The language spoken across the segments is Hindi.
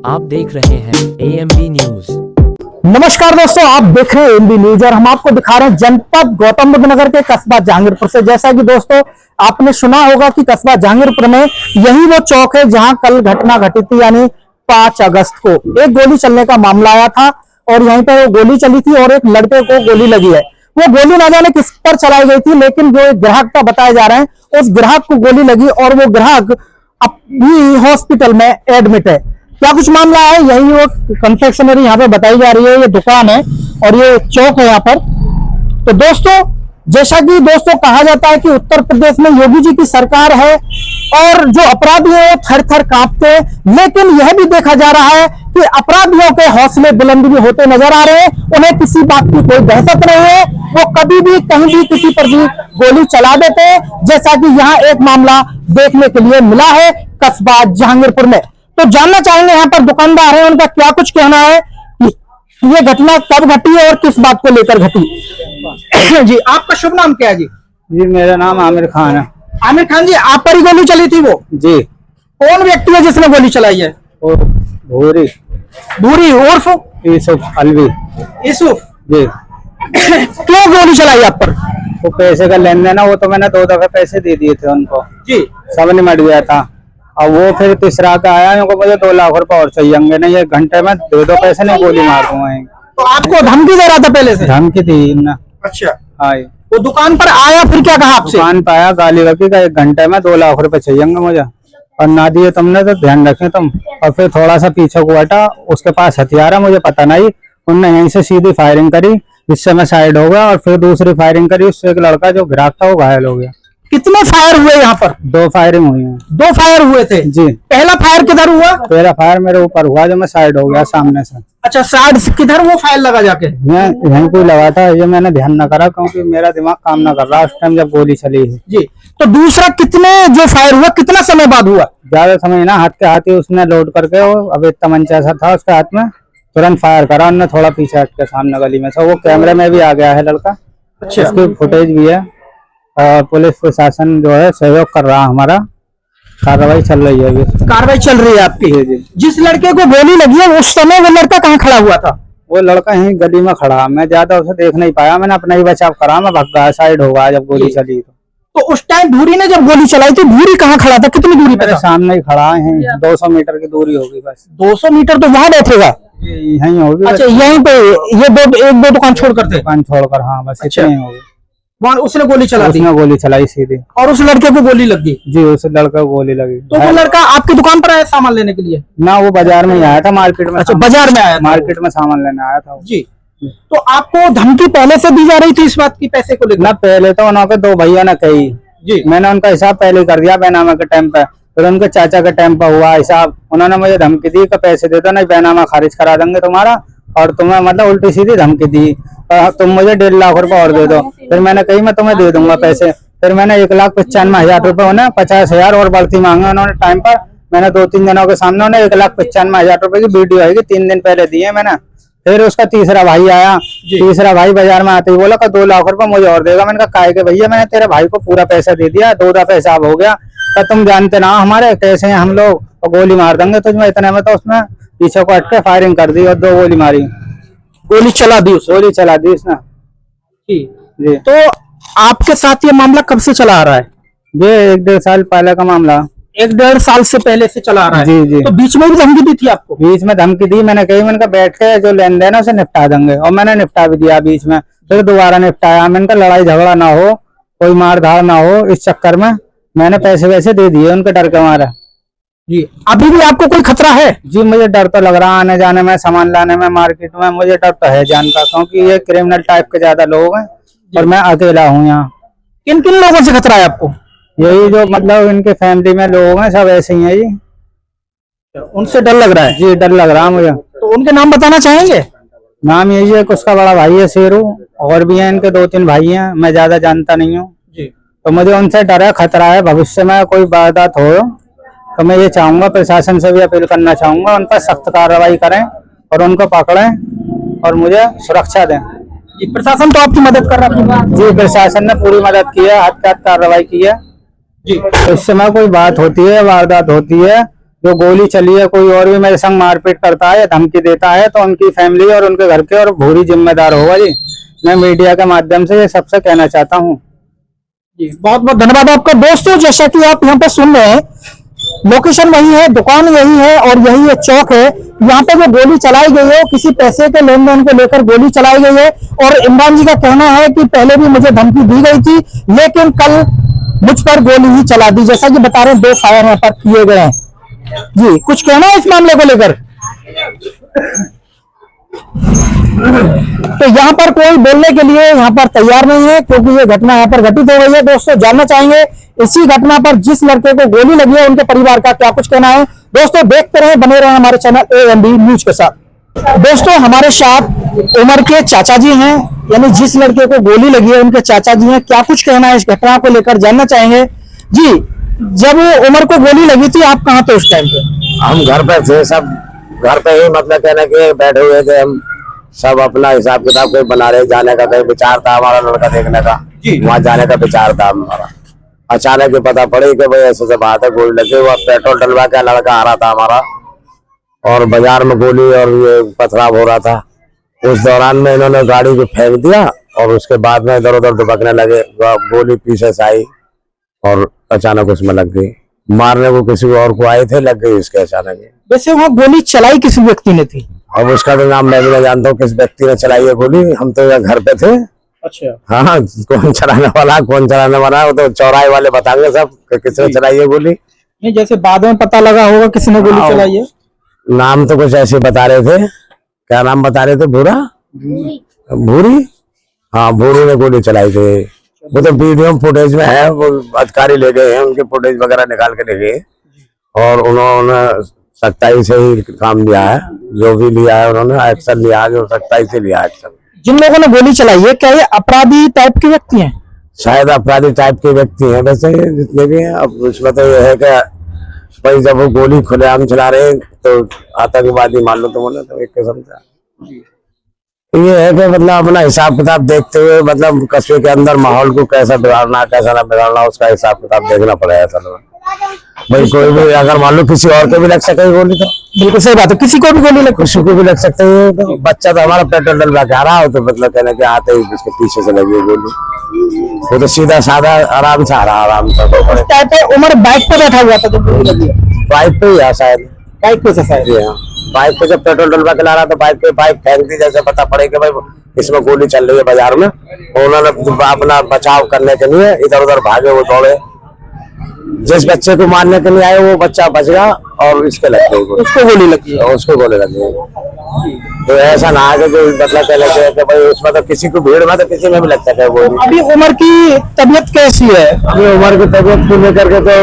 आप देख रहे हैं AMB न्यूज। नमस्कार दोस्तों, आप देख रहे हैं AMB न्यूज और हम आपको दिखा रहे हैं जनपद गौतम बुद्ध नगर के कस्बा जहांगीरपुर से। जैसा कि दोस्तों आपने सुना होगा कि कस्बा जहांगीरपुर में यही वो चौक है जहां कल घटना घटी थी, यानी 5 अगस्त को एक गोली चलने का मामला आया था और यहीं पर वो गोली चली थी और एक लड़के को गोली लगी है। वो गोली ना जाने किस पर चलाई गई थी, लेकिन जो एक ग्राहक का बताया जा रहा है उस ग्राहक को गोली लगी और वो ग्राहक अभी हॉस्पिटल में एडमिट है। क्या कुछ मामला है, यही वो कन्फेक्शनरी यहाँ पे बताई जा रही है। ये दुकान है और ये चौक है यहाँ पर। तो दोस्तों जैसा कि दोस्तों कहा जाता है कि उत्तर प्रदेश में योगी जी की सरकार है और जो अपराधी है वो थर थर कांपते हैं, लेकिन यह भी देखा जा रहा है कि अपराधियों के हौसले बुलंद भी होते नजर आ रहे हैं। उन्हें किसी बात की कोई दहशत नहीं है, वो कभी भी कहीं भी किसी पर भी गोली चला देते हैं, जैसा कि यहाँ एक मामला देखने के लिए मिला है कस्बा जहांगीरपुर में। तो जानना चाहेंगे यहाँ पर दुकानदार है, उनका क्या कुछ कहना है कि ये घटना कब घटी है और किस बात को लेकर घटी। जी आपका शुभ नाम क्या है? जी मेरा नाम आमिर खान है। आमिर खान जी, आप पर ही गोली चली थी वो? जी। कौन व्यक्ति है जिसने गोली चलाई है? भूरी भूरी उर्फ यूसुफ अलवी। यूसुफ जी। क्यों गोली चलाई आप पर? वो पैसे का लेन देन, वो तो मैंने 2 दफे पैसे दे दिए थे उनको जी, सब निमट गया था। और वो फिर तीसरा का आया, उनको मुझे 2 लाख रुपए और चाहिए, नहीं 1 घंटे में दे दो पैसे, नहीं गोली मार दूंगा। तो आपको धमकी दे रहा था पहले से? धमकी थी ना। अच्छा। हाँ, वो दुकान पर आया फिर क्या कहा आपसे? दुकान पर आया, गाली गपी का 1 घंटे में 2 लाख रुपए चाहिए मुझे और ना दिए तुमने तो ध्यान रखे तुम। और फिर थोड़ा सा पीछे को हटा, उसके पास हथियार है, मुझे पता नहीं, उनने यहीं से सीधी फायरिंग करी जिससे मैं साइड हो गया और फिर दूसरी फायरिंग करी, उससे एक लड़का जो ग्राहक था वो घायल हो गया। कितने फायर हुए यहाँ पर? 2 फायरिंग हुई है। 2 फायर हुए थे जी। पहला फायर किधर हुआ? पहला फायर मेरे ऊपर हुआ जो मैं साइड हो गया सामने से। अच्छा, साइड से किधर वो फायर लगा जाके? यहीं कोई लगा था, ये मैंने ध्यान न करा क्योंकि मेरा दिमाग काम न कर रहा उस टाइम जब गोली चली है। जी। तो दूसरा कितने जो फायर हुआ कितना समय बाद हुआ? ज्यादा समय ना, हाथ के हाथ ही उसने लोड करके, वो अब एक तमंचा सा था उसके हाथ में, तुरंत फायर करा उन्होंने, थोड़ा पीछे हट के सामने गली में से। वो कैमरे में भी आ गया है लड़का। अच्छा। उसकी फुटेज भी है और पुलिस प्रशासन जो है सहयोग कर रहा, हमारा कार्रवाई चल रही है अभी। कार्रवाई चल रही है आपकी? जी। जिस लड़के को गोली लगी है उस समय वो लड़का कहाँ खड़ा हुआ था? वो लड़का यहीं गली में खड़ा, मैं ज्यादा उसे देख नहीं पाया, मैंने अपना ही बचाव करा, मैं भाग गया, साइड हो गया जब गोली चली। तो उस टाइम भूरी ने जब गोली चलाई थी, भूरी कहाँ खड़ा था, कितनी दूरी पे? सामने ही खड़ा है, 200 मीटर की दूरी होगी बस। 200 मीटर तो वहां बैठेगा? यहीं होगी। अच्छा, यहीं पे ये एक दो दुकान छोड़कर थे? दुकान छोड़कर, हाँ बस। अच्छा। इतने होगी। वहाँ उसने गोली चला दी? उसने गोली चलाई सीधी और उस लड़के को गोली लगी? जी, उस लड़के को गोली लगी। तो वो लड़का आपकी दुकान पर आया सामान लेने के लिए? ना, वो बाजार में ही आया था, मार्केट में। अच्छा, बाजार में आया? मार्केट में सामान लेने आया था जी। तो आपको धमकी पहले से दी जा रही थी इस बात की, पैसे को लेकर? ना, पहले तो उन्होंने 2 भैया ने कही जी, मैंने उनका हिसाब पहले कर दिया बैनामा के टाइम पे। फिर उनके चाचा के टाइम पे हुआ हिसाब, उन्होंने मुझे धमकी दी कि पैसे दे दो नहीं बैनामा खारिज करा देंगे तुम्हारा, और तुम्हें मतलब उल्टी सीधी धमकी दी, तुम मुझे 1.5 लाख रुपए और दे दो। फिर मैंने कही मैं तुम्हें दे दूंगा पैसे। फिर मैंने 1,95,000 रुपए, उन्हें 50,000 और बढ़ती मांगे उन्होंने टाइम पर। मैंने 2-3 दिनों के सामने उन्हें 1,95,000 रुपए की वीडियो आएगी 3 दिन पहले दिए मैंने। फिर उसका तीसरा भाई आया, तीसरा भाई बाजार में आते ही बोला 2 लाख रुपए मुझे और देगा। मैंने कहा काहे के भैया, मैंने तेरे भाई को पूरा पैसा दे दिया, 2 दफे हिसाब हो गया, तो तुम जानते ना हमारे कैसे हैं हम लोग, और गोली मार देंगे तुझमें। इतने में तो उसने पीछे को हट के फायरिंग कर दी और 2 गोली मारी, गोली चला दी उसने। जी। तो आपके साथ ये मामला कब से चला आ रहा है? ये 1-1.5 साल पहले का मामला। 1-1.5 साल से पहले से चला आ रहा है? जी जी। तो बीच में भी धमकी दी थी आपको? बीच में धमकी दी, मैंने कही, मैंने कहा बैठ के जो लेन देन है उसे निपटा देंगे, और मैंने निपटा भी दिया बीच में। फिर दोबारा निपटाया, मैंने कहा लड़ाई झगड़ा ना हो, कोई मार धाड़ ना हो, इस चक्कर में मैंने पैसे वैसे दे दिए उनके डर के मारे। जी। अभी भी आपको कोई खतरा है? जी, मुझे डर तो लग रहा, आने जाने में, सामान लाने में, मार्केट में मुझे डर तो है जान का, क्योंकि ये क्रिमिनल टाइप के ज्यादा लोग हैं और मैं अकेला हूँ यहाँ। किन किन लोगों से खतरा है आपको? यही जो मतलब इनके फैमिली में लोग हैं सब ऐसे ही हैं जी। उनसे डर लग रहा है? जी, डर लग रहा मुझे। तो उनके नाम बताना चाहेंगे? नाम यही है, उसका बड़ा भाई है शेरू, और भी है इनके 2-3 भाई हैं, मैं ज्यादा जानता नहीं हूँ जी। तो मुझे उनसे डर है, खतरा है, भविष्य में कोई वारदात हो तो मैं ये चाहूंगा, प्रशासन से भी अपील करना चाहूंगा, उन पर सख्त कार्रवाई करें और उनको पकड़ें और मुझे सुरक्षा दें। प्रशासन तो आपकी मदद कर रहा है? जी, प्रशासन ने पूरी मदद की है, हाथ कार्रवाई की है जी। तो इस समय कोई बात होती है, वारदात होती है, जो गोली चली है कोई और भी मेरे संग मारपीट करता है, धमकी देता है, तो उनकी फैमिली और उनके घर के और भूरी जिम्मेदार होगा जी। मैं मीडिया के माध्यम से ये सबसे कहना चाहता हूँ जी। बहुत बहुत धन्यवाद आपका। दोस्तों जैसा कि आप यहाँ पे सुन रहे हैं, लोकेशन वही है, दुकान यही है और यही एक चौक है। यहाँ पे जो गोली चलाई गई है किसी पैसे के लेन देन को लेकर गोली चलाई गई है। और इमरान जी का कहना है कि पहले भी मुझे धमकी दी गई थी, लेकिन कल मुझ पर गोली ही चला दी। जैसा कि बता रहे हैं 2 फायर यहाँ पर किए गए हैं। जी, कुछ कहना है इस मामले को लेकर? तो यहाँ पर कोई बोलने के लिए यहाँ पर तैयार नहीं है, क्योंकि ये घटना यहाँ पर घटित हो गई है। दोस्तों जानना चाहेंगे इसी घटना पर जिस लड़के को गोली लगी है उनके परिवार का क्या कुछ कहना है। दोस्तों देखते रहे, बने रहे हमारे चैनल AMB न्यूज के साथ। दोस्तों हमारे साथ उमर के चाचा जी हैं, यानी जिस लड़के को गोली लगी है उनके चाचा जी हैं। क्या कुछ कहना है इस घटना को लेकर जानना चाहेंगे। जी, जब उमर को गोली लगी थी आप कहाँ थे उस टाइम पे? हम घर पे थे, सब घर पे ही, मतलब कहने के बैठे हुए थे हम सब, अपना हिसाब किताब कोई बना रहे। जाने का कहीं विचार था हमारा लड़का देखने का, वहाँ जाने का विचार था हमारा। अचानक ही पता पड़ी कि भाई ऐसे से बात है, गोली लगी। हुआ पेट्रोल डलवा के लड़का आ रहा था हमारा, और बाजार में गोली और ये पथराव हो रहा था। उस दौरान में इन्होंने गाड़ी को फेंक दिया और उसके बाद में इधर उधर दुबकने लगे। गोली पीछे से आई और अचानक उसमें लग गई। मारने को किसी और को आए थे, लग गई इसके अचानक। वैसे वहाँ गोली चलाई किस व्यक्ति ने थी? अब उसका तो नाम मैं भी नहीं जानता हूँ किस व्यक्ति ने चलाई है गोली। हम तो यहाँ घर पे थे। अच्छा। हाँ, कौन चलाने वाला कौन चलाने वाला है वो तो चौराहे वाले बताएंगे सब कि किसने चलाई है गोली। नहीं, जैसे बाद में पता लगा होगा किसी ने गोली चलाई है। नाम तो कुछ ऐसे बता रहे थे। क्या नाम बता रहे थे? भूरा, भूरी। हाँ, भूरी ने गोली चलाई थी। वो तो वीडियो फुटेज में है, वो अधिकारी ले गए हैं, उनके फुटेज वगैरह निकाल के ले गए और उन्होंने सख्ताई से ही काम लिया है। जो भी लिया है उन्होंने एक्शन लिया है, जो सख्ताई से लिया एक्शन। जिन लोगों ने गोली चलाई है क्या ये अपराधी टाइप के व्यक्ति हैं? शायद अपराधी टाइप के व्यक्ति हैं वैसे जितने भी हैं। अब उसमें तो यह है कि भाई जब वो गोली खुलेआम चला रहे हैं तो आतंकवादी मान लो तो बोले तो एक किस्म से ये है कि मतलब अपना हिसाब किताब देखते हुए, मतलब कस्बे के अंदर माहौल को कैसा बिगाड़ना कैसा ना बिगाड़ना, उसका हिसाब किताब देखना पड़ेगा असल में। भाई कोई भी अगर मान लो किसी और को भी लग सके गोली, तो बिल्कुल सही बात है, किसी को भी गोली लग किसी को भी लग सकते है। तो बच्चा तो हमारा पेट्रोल डलवा के आ रहा हो, तो मतलब कहने के आते ही उसके पीछे से लगी गोली। वो तो सीधा साधा आराम से आ रहा, आराम से। उमर बाइक पे बैठा हुआ था जब गोली लगी? बाइक पे ही है शायद, बाइक पे से शायद। हाँ, बाइक पे जब पेट्रोल डलवा के ला रहा था बाइक पे, बाइक फेंक दी। जैसे पता पड़े कि भाई इसमें गोली चल रही है बाजार में, उन्होंने अपना बचाव करने के लिए इधर उधर भागे, वो दौड़े। जिस बच्चे को मारने के लिए आए वो बच्चा बच गया और इसके लग गई, उसको गोली लगी, उसको गोली लग गई। तो ऐसा ना है कि मतलब कह लेते हैं कि भाई उसमें तो किसी को भीड़ में तो किसी में भी लग सके गोली। अभी उमर की तबीयत कैसी है? अभी उमर की तबीयत को लेकर के तो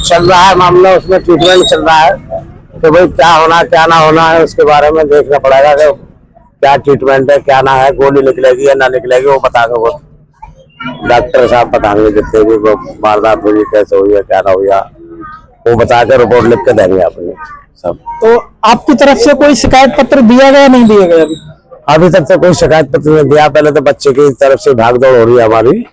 चल रहा है मामला, उसमें ट्रीटमेंट चल रहा है। तो भाई क्या होना क्या ना होना है उसके बारे में देखना पड़ेगा कि क्या ट्रीटमेंट है क्या ना है, गोली निकलेगी या ना निकलेगी वो बताएंगे, वो डॉक्टर साहब बताएंगे। जितने भी वो वारदात हुई कैसे हुई है क्या ना हुई वो बता कर रिपोर्ट लिख के देंगे अपनी सब। तो आपकी तरफ से कोई शिकायत पत्र दिया गया नहीं दिया गया? अभी तक तो कोई शिकायत पत्र नहीं दिया। पहले तो बच्चे की तरफ से भागदौड़ हो रही है हमारी,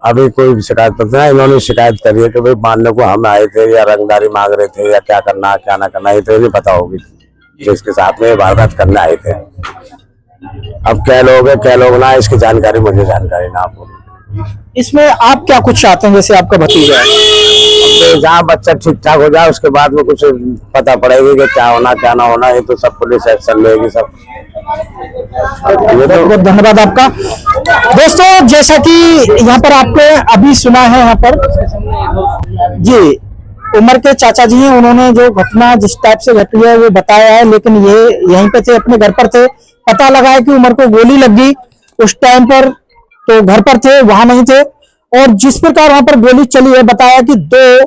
अभी कोई शिकायत पत्र नहीं। इन्होंने शिकायत करी है कि भाई मानने को हम आए थे या रंगदारी मांग रहे थे या क्या करना क्या ना करना, ये तो नहीं पता होगी जिसके साथ में वारदात करने आए थे। अब क्या लोग है क्या लोग ना, इसकी जानकारी मुझे जानकारी ना। आपको इसमें आप क्या कुछ चाहते हैं? जैसे आपका भतीजा है, तो जहाँ बच्चा ठीक ठाक हो जाए उसके बाद में कुछ पता पड़ेगी कि क्या होना क्या ना होना, ये तो सब पुलिस एक्शन लेगी सब। बहुत बहुत धन्यवाद आपका। दोस्तों जैसा कि यहाँ पर आपने अभी सुना है, यहाँ पर जी उमर के चाचा जी हैं, उन्होंने जो घटना जिस टाइप से घटी है वो बताया है। लेकिन ये यहीं पे थे, अपने घर पर थे, पता लगा है कि उमर को गोली लग गई। उस टाइम पर तो घर पर थे, वहां नहीं थे। और जिस प्रकार वहां पर गोली चली है, बताया कि दो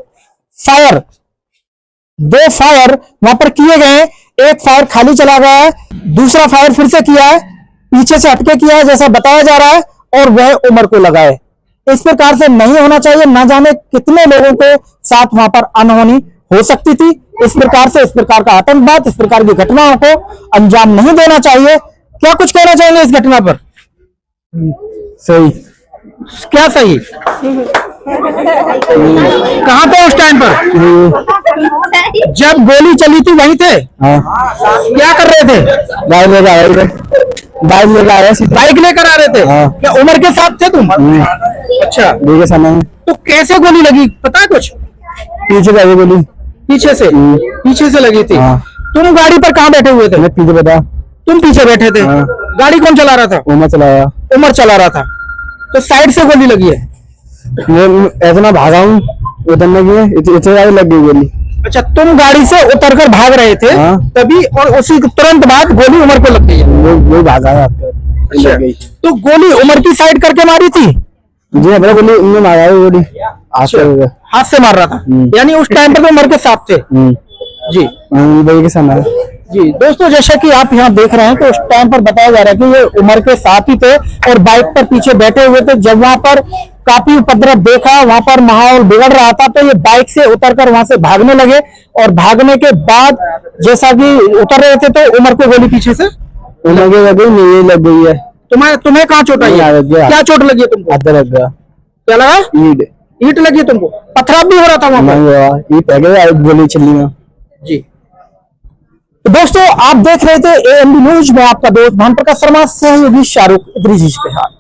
फायर वहां पर किए गए। एक फायर खाली चला गया है, दूसरा फायर फिर से किया है, पीछे से हटके किया है जैसा बताया जा रहा है, और वह उमर को लगा है। इस प्रकार से नहीं होना चाहिए। ना जाने कितने लोगों के साथ वहां पर अनहोनी हो सकती थी। इस प्रकार से इस प्रकार का आतंकवाद, इस प्रकार की घटनाओं को अंजाम नहीं देना चाहिए। क्या कुछ कहना चाहेंगे इस घटना पर? सही क्या सही? कहाँ थे उस टाइम पर जब गोली चली थी? वहीं थे? हाँ, क्या कर रहे थे? बाइक लेकर आ रहे थे। बाइक लेकर आ रहे थे। बाइक लेकर आ रहे थे? हाँ। क्या उमर के साथ थे तुम? अच्छा, के समय में तो कैसे गोली लगी पता है कुछ? पीछे से गोली पीछे से? पीछे से लगी थी। हाँ। तुम गाड़ी पर कहाँ बैठे हुए थे? मैं पीछे बता। तुम पीछे बैठे थे? हाँ। गाड़ी कौन चला रहा था? मैं चलाया। उमर चला रहा था। तो साइड से गोली लगी है? मैं ऐसे मैं भागा हूँ, उतरने की इतने लग गई गोली। अच्छा, तुम गाड़ी से उतरकर भाग रहे थे? हाँ। तभी और उसी तुरंत बाद गोली उमर को लग गई है? वो भागा है आपका। अच्छा, तो गोली उमर की साइड करके मारी थी? जी अपना गोली उनने मारा है गोली। हाथ से मार रहा था? यानी उस टाइम पर तो उमर के साथ थे? जी भाई के समय। जी दोस्तों, जैसा कि आप यहाँ देख रहे हैं तो उस टाइम पर बताया जा रहा है कि ये उमर के साथ ही थे और बाइक पर पीछे बैठे हुए थे। जब वहां पर काफी उपद्रव देखा, वहां पर माहौल बिगड़ रहा था, तो ये बाइक से उतरकर वहां से भागने लगे और भागने के बाद जैसा कि उतर रहे थे तो उमर को गोली पीछे से उमर के लग गई, ये लग गई है। तुम्हें कहाँ चोट आई है? क्या चोट लगी है तुमको? हाथ लग गया। क्या लगा? ईंट लगी तुमको? पथराव भी हो रहा था वहां पर? ये पहले गोली चली में। जी तो दोस्तों, आप देख रहे थे AMB न्यूज में आपका दोस्त भानु प्रकाश शर्मा, सहयोगी शाहरुख इदरीजी के साथ।